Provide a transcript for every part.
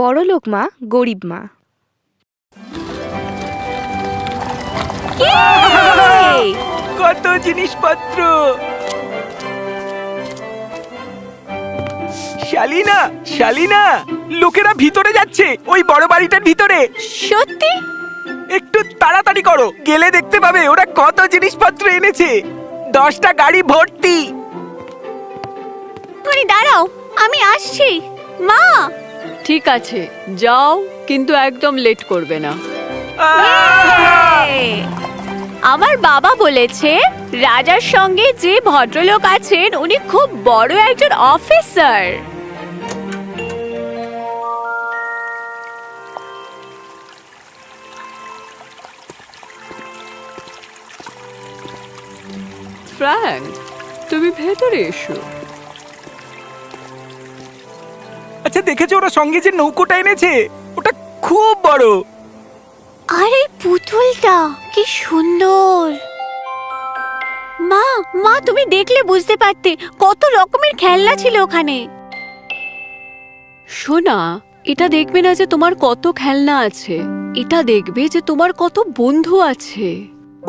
বড়লোক মা, গরিব মা। কত জিনিসপত্র! শালিনা, শালিনা, লোকেরা ভিতরে যাচ্ছে, ওই বড় বাড়িটার ভিতরে। সত্যি? একটু তাড়াতাড়ি করো, গেলে দেখতে পাবে ওরা কত জিনিসপত্র এনেছে। 10টা গাড়ি ভর্তি। তুমি দাঁড়াও, আমি আসছি। মা, ঠিক আছে, যাও, কিন্তু একদম লেট করবে না। আমার বাবা বলেছে রাজার সঙ্গে যে ভদ্রলোক আছেন উনি খুব বড় একজন অফিসার। ফ্র্যাঙ্ক, তুমি ভেতরে এসো। আচ্ছা, দেখেছো ওরা সঙ্গে যে নৌকোটা এনেছে? ওটা খুব বড়। আরে পুতুলটা কি সুন্দর! মা, মা, তুমি দেখলে বুঝতে পারতে কত রকমের খেলনা ছিল ওখানে। সোনা, এটা দেখবে না যে তোমার কত খেলনা আছে, এটা দেখবে যে তোমার কত বন্ধু আছে।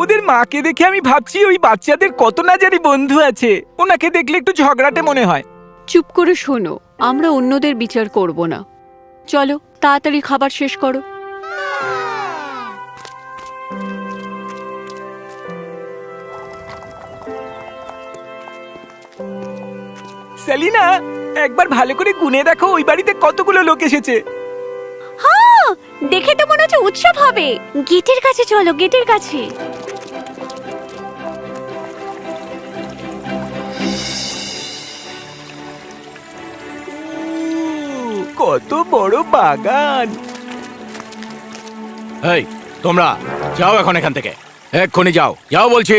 ওদের মাকে দেখে আমি ভাবছি ওই বাচ্চাদের কত না জানি বন্ধু আছে। ওনাকে দেখলে একটু ঝগড়াটে মনে হয়। চুপ করে শোনো, আমরা অন্যদের বিচার করব না। চলো, তাড়াতাড়ি খাবার শেষ করো। সেলিনা, একবার ভালো করে গুনে দেখো ওই বাড়িতে কতগুলো লোক এসেছে। হ্যাঁ, দেখে তো মনে হচ্ছে উৎসব হবে। গেটের কাছে চলো, গেটের কাছে। কত বড় বাগান! এই, তোমরা যাও এখন এখান থেকে, এক্ষুনি যাও, যাও বলছি।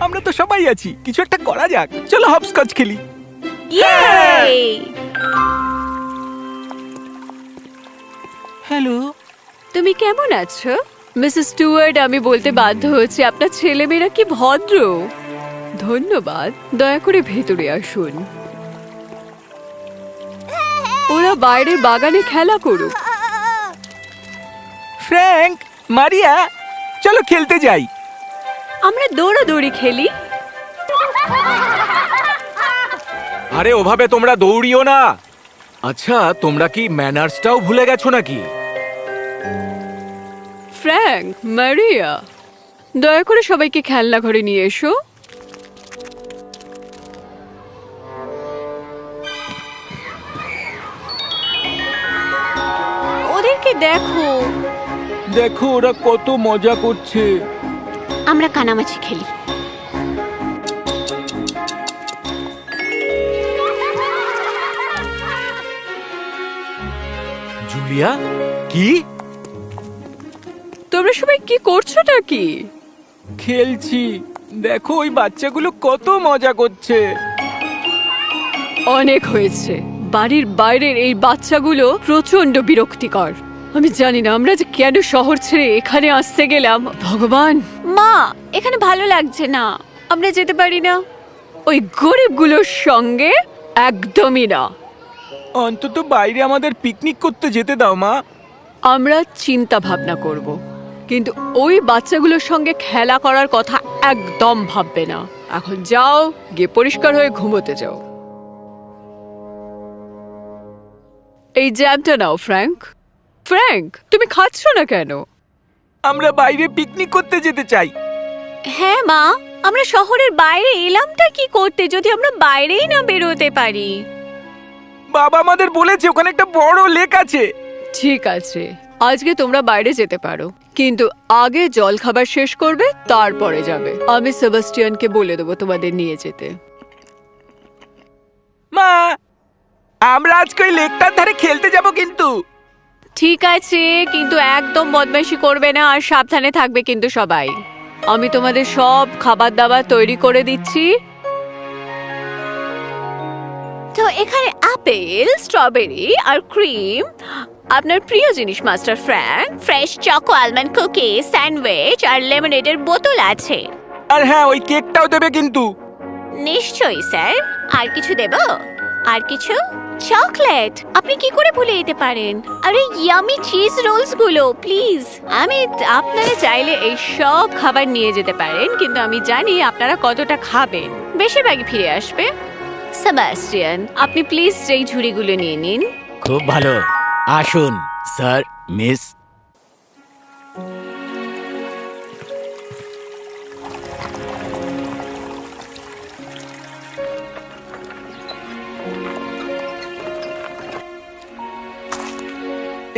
আমরা তো সবাই আছি, কিছু একটা করা যাক। চলো হপস্কচ খেলি। হ্যালো, তুমি কেমন আছো মিসেস স্টুয়ার্ট? আমি বলতে বাধ্য হচ্ছি, আপনার ছেলেমেয়েরা কি ভদ্র। ধন্যবাদ, দয়া করে ভেতরে আসুন। ওরা বাইরের বাগানে খেলা করুক। ফ্র্যাঙ্ক, মারিয়া, চলো খেলতে যাই। আমরা দৌড়াদৌড়ি খেলি। আরে ওভাবে তোমরা দৌড়িও না। আচ্ছা, তোমরা কি ম্যানার্সটাও ভুলে গেছো নাকি? ফ্র্যাঙ্ক, মারিয়া, দয়া করে সবাইকে খেলনা ঘরে নিয়ে এসো। ওদেরকে দেখো। দেখো ওরা কত মজা করছে। আমরা কানামাছি খেলি। জুলিয়া, কি? তোমরা সবাই কি করছোটা কি? খেলছি। দেখো ওই বাচ্চাগুলো কত মজা করছে। অনেক হয়েছে। বাড়ির বাইরের এই বাচ্চাগুলো প্রচন্ড বিরক্তিকর। আমি জানি না আমরা যে কেন শহর ছেড়ে এখানে আসতে গেলাম। ভগবান! মা, এখানে ভালো লাগছে না। আমরা যেতে পারি না ওই গরিবগুলোর সঙ্গে? একদমই না। অন্তত বাইরে আমাদের পিকনিক করতে যেতে দাও মা। আমরা চিন্তা ভাবনা করব, কিন্তু ওই বাচ্চাগুলোর সঙ্গে খেলা করার কথা একদম ভাববে না। এখন যাও, গিয়ে পরিষ্কার হয়ে ঘুমোতে যাও। এই জ্যামটা নাও ফ্র্যাঙ্ক। ফ্র্যাঙ্ক, তুমি খাচ্ছ না কেন? আমরা বাইরে পিকনিক করতে যেতে চাই। হ্যাঁ মা, আমরা শহরের বাইরে এলামটা কি করতে যদি আমরা বাইরেই না বেরোতে পারি? বাবা আমাদের বলেছে ওখানে একটা বড় লেক আছে। ঠিক আছে, আজকে তোমরা বাইরে যেতে পারো, কিন্তু আগে জল খাবার শেষ করবে, তারপরে যাবে। আমি সেবাস্টিয়ানকে বলে দেবো তোমাদের নিয়ে যেতে। মা, আমরা আজকে ওই লেকটার ধারে খেলতে যাব কিন্তু। ঠিক আছে, কিন্তু একদম বদমাইশি করবে না, আর সাবধানে থাকবে কিন্তু সবাই। আমি তোমাদের সব খাবার দাবার তৈরি করে দিচ্ছি। তো এখানে আপেল, স্ট্রবেরি আর ক্রিম, আপনার প্রিয় জিনিস master Frank, fresh choco almond cookie, sandwich আর লেমনেডের বোতল আছে। আর হ্যাঁ, ওই কেকটাও দেবে কিন্তু। নিশ্চয়ই স্যার। আর কিছু দেব? আর কিছু? চকলেট আপনি কি করে ভুলে যেতে পারেন? আরে ইয়ামি চিজ রোলস গুলো প্লিজ। আপনারা চাইলে এই সব খাবার নিয়ে যেতে পারেন, কিন্তু আমি জানি আপনারা কতটা খাবেন। বেশিরভাগই ফিরে আসবে। সেবাস্টিয়ান, আপনি প্লিজ যেই ঝুড়িগুলো নিয়ে নিন। খুব ভালো। আসুন স্যার, মিস।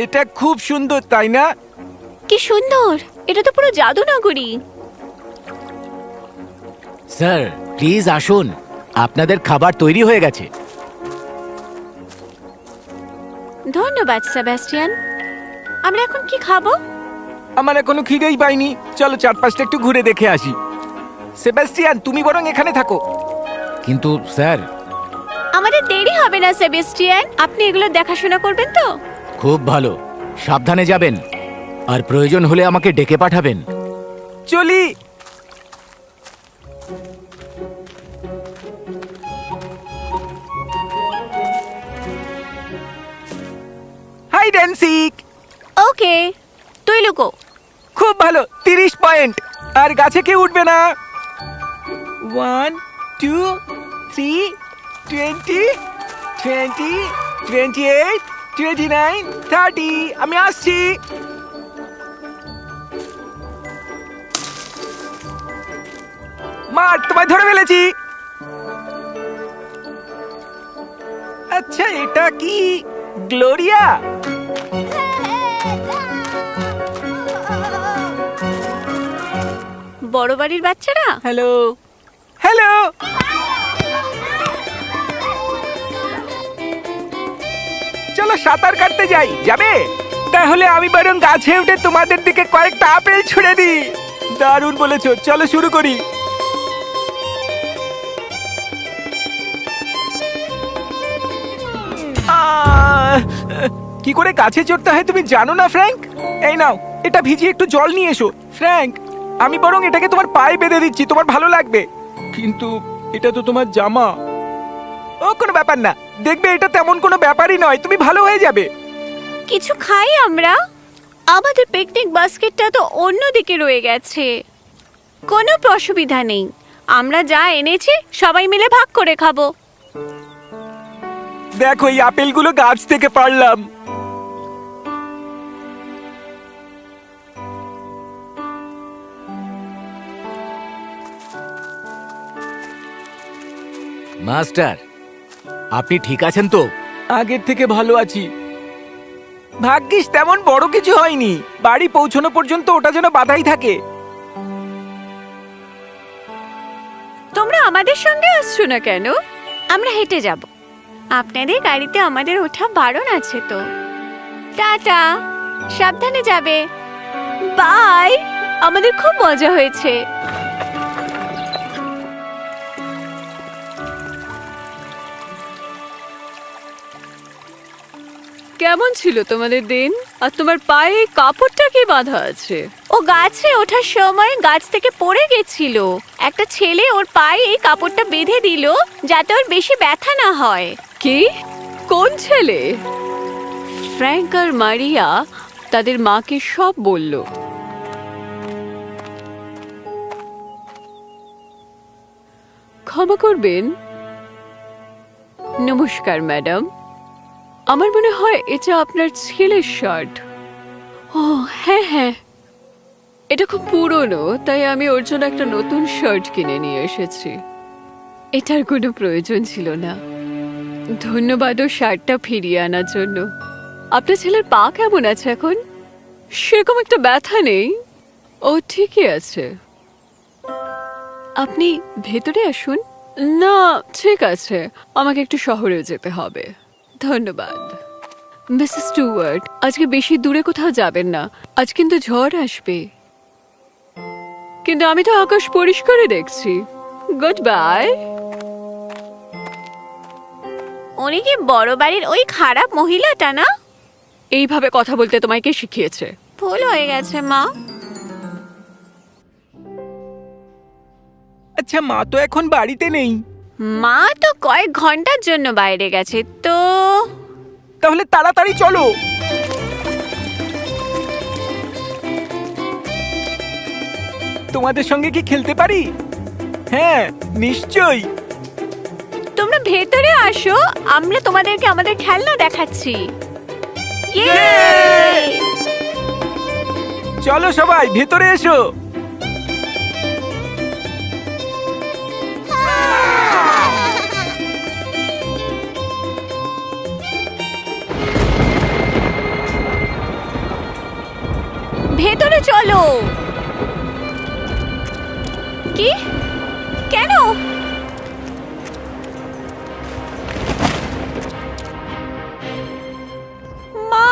এটা খুব সুন্দর, তাই না? কি সুন্দর, এটা তো পুরো জাদু নগরী। স্যার প্লিজ আসুন, আপনাদের খাবার তৈরি হয়ে গেছে। ধন্যবাদ সেবাস্টিয়ান। আমরা এখন কি খাবো? আমার এখনো খিদেই পাইনি। চলো চারপাশটা একটু ঘুরে দেখে আসি। সেবাস্টিয়ান, তুমি বরং এখানে থাকো। কিন্তু স্যার। আমাদের দেরি হবে না সেবাস্টিয়ান, আপনি এগুলো দেখাশোনা করবেন তো? খুব ভালো, সাবধানে যাবেন, আর প্রয়োজন হলে আমাকে ডেকে পাঠাবেন। চলি। হাই ড্যান্সিক। ওকে, তুই লুকো। খুব ভালো, 30 পয়েন্ট। আর গাছে কেউ উঠবে না। 1 2 3 20 20 28 29 30। আমি আসছি। মার, তোমায় ধরে ফেলেছি। আচ্ছা, এটা কি গ্লোরিয়া? বড় বাড়ির বাচ্চারা, হ্যালো হ্যালো। চলো সাঁতার কাটতে যাই, যাবে? তাহলে আমি বরং গাছে উঠে তোমাদের দিকে কয়েকটা আপেল ছুঁড়ে দিই। দারুণ বলেছো, চলো শুরু করি। কি করে গাছে চড়তে হয় তুমি জানো না ফ্র্যাঙ্ক? এই নাও, এটা ভিজিয়ে একটু জল নিয়ে এসো। ফ্র্যাঙ্ক, আমি বরং এটাকে তোমার পায়ে বেঁধে দিচ্ছি, তোমার ভালো লাগবে। কিন্তু এটা তো তোমার জামা। ও কোনো ব্যাপার না, দেখবে এটা তেমন কোনো ব্যাপারই নয়, তুমি ভালো হয়ে যাবে। কিছু খাই আমরা? আমাদের পিকনিক বাস্কেটটা তো অন্যদিকে রয়ে গেছে। কোনো অসুবিধা নেই, আমরা যা এনেছি সবাই মিলে ভাগ করে খাবো। দেখো, এই আপেলগুলো গাছ থেকে পারলাম। মাস্টার, আপনি ঠিক আছেন তো? আগের থেকে ভালো আছি। ভাগ্যিস তেমন বড় কিছু হয়নি। বাড়ি পৌঁছানো পর্যন্ত ওটা যেন বাধাই থাকে। তোমরা আমাদের সঙ্গে আসছো না কেন? আমরা হেঁটে যাব। আপনাদের গাড়িতে আমাদের ওঠা বারণ আছে তো। টাটা, সাবধানে যাবে। বাই। আমাদের খুব মজা হয়েছে। কেমন ছিল তোমাদের দিন? আর তোমার পায়ে কাপড়টা কি বাঁধা আছে? ও গাছে ওঠার সময় গাছ থেকে পড়ে গেছিল। একটা ছেলে ওর পায়ে এই কাপড়টা বেঁধে দিল যাতে ওর বেশি ব্যথা না হয়। কি? কোন ছেলে? ফ্র্যাঙ্ক আর মারিয়া তাদের মাকে সব বলল। ক্ষমা করবেন। নমস্কার ম্যাডাম, আমার মনে হয় এটা আপনার ছেলের শার্ট। ও হ্যাঁ হ্যাঁ, এটা খুব পুরনো, তাই আমি ওর জন্য একটা নতুন শার্ট কিনে নিয়ে এসেছি। এটার কোনো প্রয়োজন ছিল না। ধন্যবাদ ও শার্টটা ফিরিয়ে আনার জন্য। আপনার ছেলের পা কেমন আছে এখন? সেরকম একটা ব্যথা নেই, ও ঠিকই আছে। আপনি ভেতরে আসুন। না ঠিক আছে, আমাকে একটু শহরে যেতে হবে। ধন্যবাদ। মিসেস স্টুয়ার্ট, আজকে বেশি দূরে কোথাও যাবেন না, আজ কিন্তু ঝড় আসবে। কিন্তু আমি তো আকাশ পরিষ্কারই দেখছি। Good bye. উনি কি বড় বাড়ির ওই খারাপ মহিলাটা না? এইভাবে কথা বলতে তোমায় কে শিখিয়েছে? ভুল হয়ে গেছে মা। আচ্ছা, মা তো এখন বাড়িতে নেই। মা তো কয়েক ঘন্টার জন্য বাইরে গেছে তো। তাহলে তাড়াতাড়ি চলো। তোমাদের সঙ্গে কি খেলতে পারি? হ্যাঁ, নিশ্চয়ই। তোমরা ভেতরে আসো, আমরা তোমাদেরকে আমাদের খেলনা দেখাচ্ছি। চলো সবাই ভেতরে এসো। ভেতরে চলো। কি? কেন? মা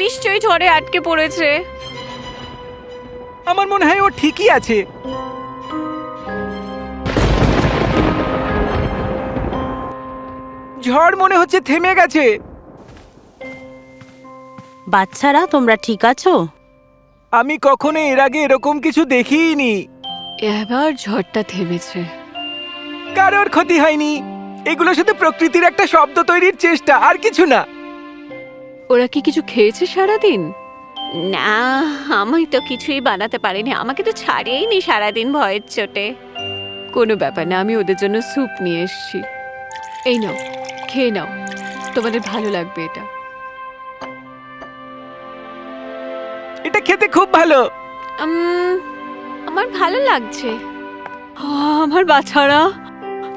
নিশ্চয়ই ঝড়ে আটকে পড়েছে। আমার মনে হয় ও ঠিকই আছে। ঝড় মনে হচ্ছে থেমে গেছে। বাচ্চারা তোমরা ঠিক আছো? আমি কখনো এর আগে এরকম কিছু দেখিনি। এবার ঝড়টা থেমেছে। কারোর ক্ষতি হয়নি। এগুলো শুধু প্রকৃতির একটা শব্দ তৈরির চেষ্টা, আর কিছু না। ওরা কি কিছু খেয়েছে সারাদিন? না, আমি তো কিছুই বানাতে পারিনি, আমাকে তো ছাড়েইনি সারাদিন ভয়ের চোটে। কোনো ব্যাপার না, আমি ওদের জন্য স্যুপ নিয়ে এসেছি। এই নাও, খেয়ে নাও, তোমাদের ভালো লাগবে এটা। এটা খেতে খুব ভালো। আমার ভালো লাগছে। আমার বাচ্চারা,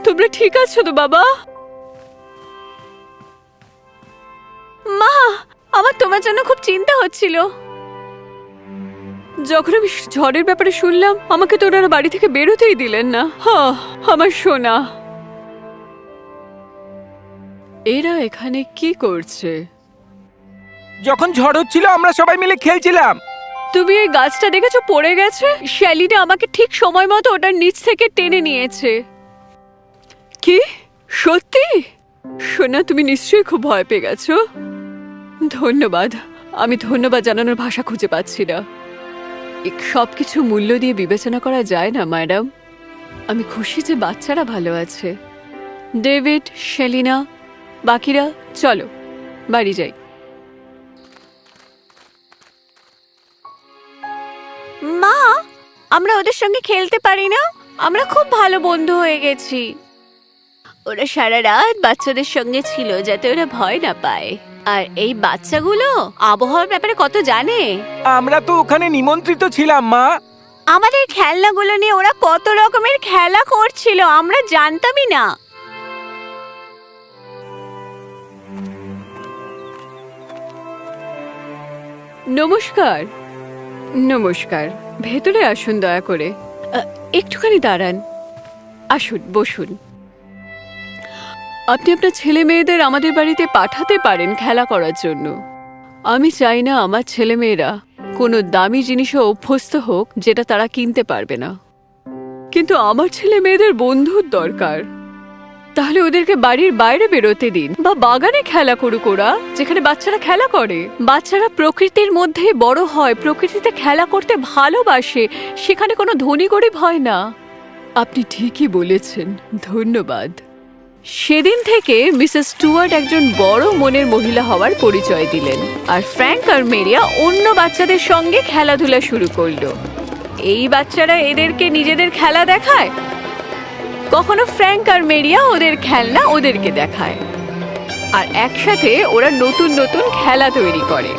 তোমরা ঠিক আছো তো বাবা? মা, আমার তোমার জন্য খুব চিন্তা হচ্ছিল। যখন আমি ঝড়ের ব্যাপারে শুনলাম, আমাকে তো ওনারা বাড়ি থেকে বেরোতেই দিলেন না। আমার সোনা। এরা এখানে কি করছে? যখন ঝড় হচ্ছিল আমরা সবাই মিলে খেলছিলাম। তুমি এই গাছটা দেখেছো পড়ে গেছে? শ্যালিনা আমাকে ঠিক সময় মতো ওটার নিচ থেকে টেনে নিয়েছে। কি সত্যি? সোনা, তুমি নিশ্চয়ই খুব ভয় পেয়ে গেছো। ধন্যবাদ। আমি ধন্যবাদ জানানোর ভাষা খুঁজে পাচ্ছি না। সবকিছু মূল্য দিয়ে বিবেচনা করা যায় না ম্যাডাম। আমি খুশি যে বাচ্চারা ভালো আছে। ডেভিড, শ্যালিনা, বাকিরা চলো বাড়ি যাই। মা, আমরা ওদের সঙ্গে খেলতে পারি না? আমরা খুব ভালো বন্ধু হয়ে গেছি। ওরা সারা রাত বাচ্চাদের সঙ্গে ছিল যাতে ওরা ভয় না পায়। আর এই বাচ্চাগুলো আবহাওয়ার ব্যাপারে কত জানে। আমরা তো ওখানে নিমন্ত্রিত ছিলাম মা। আমাদের খেলনাগুলো নিয়ে ওরা কত রকমের খেলা করছিল, আমরা জানতামই না। নমস্কার। নমস্কার, ভেতরে আসুন দয়া করে। একটুখানি দাঁড়ান। আসুন, বসুন। আপনি আপনার ছেলে মেয়েদের আমাদের বাড়িতে পাঠাতে পারেন খেলা করার জন্য। আমি চাই না আমার ছেলে মেয়েরা কোনো দামি জিনিসে অভ্যস্ত হোক যেটা তারা কিনতে পারবে না। কিন্তু আমার ছেলে মেয়েদের বন্ধুর দরকার। তাহলে ওদেরকে বাড়ির বাইরে বেরোতে দিন, বা বাগানে খেলা করুক ওরা, যেখানে বাচ্চারা খেলা করে। বাচ্চারা প্রকৃতির মধ্যে বড় হয়, প্রকৃতিতে খেলা করতে ভালোবাসে, সেখানে কোনো ধনী গরিব হয় না। আপনি ঠিকই বলেছেন, ধন্যবাদ। সেদিন থেকে মিসেস স্টুয়ার্ট একজন বড় মনের মহিলা হওয়ার পরিচয় দিলেন, আর ফ্র্যাঙ্ক আর মেরিয়া অন্য বাচ্চাদের সঙ্গে খেলাধুলা শুরু করলো। এই বাচ্চারা এদেরকে নিজেদের খেলা দেখায়, কখনো ফ্র্যাঙ্ক আর মেরিয়া ওদের খেলনা ওদেরকে দেখায়, আর একসাথে ওরা নতুন নতুন খেলা তৈরি করে।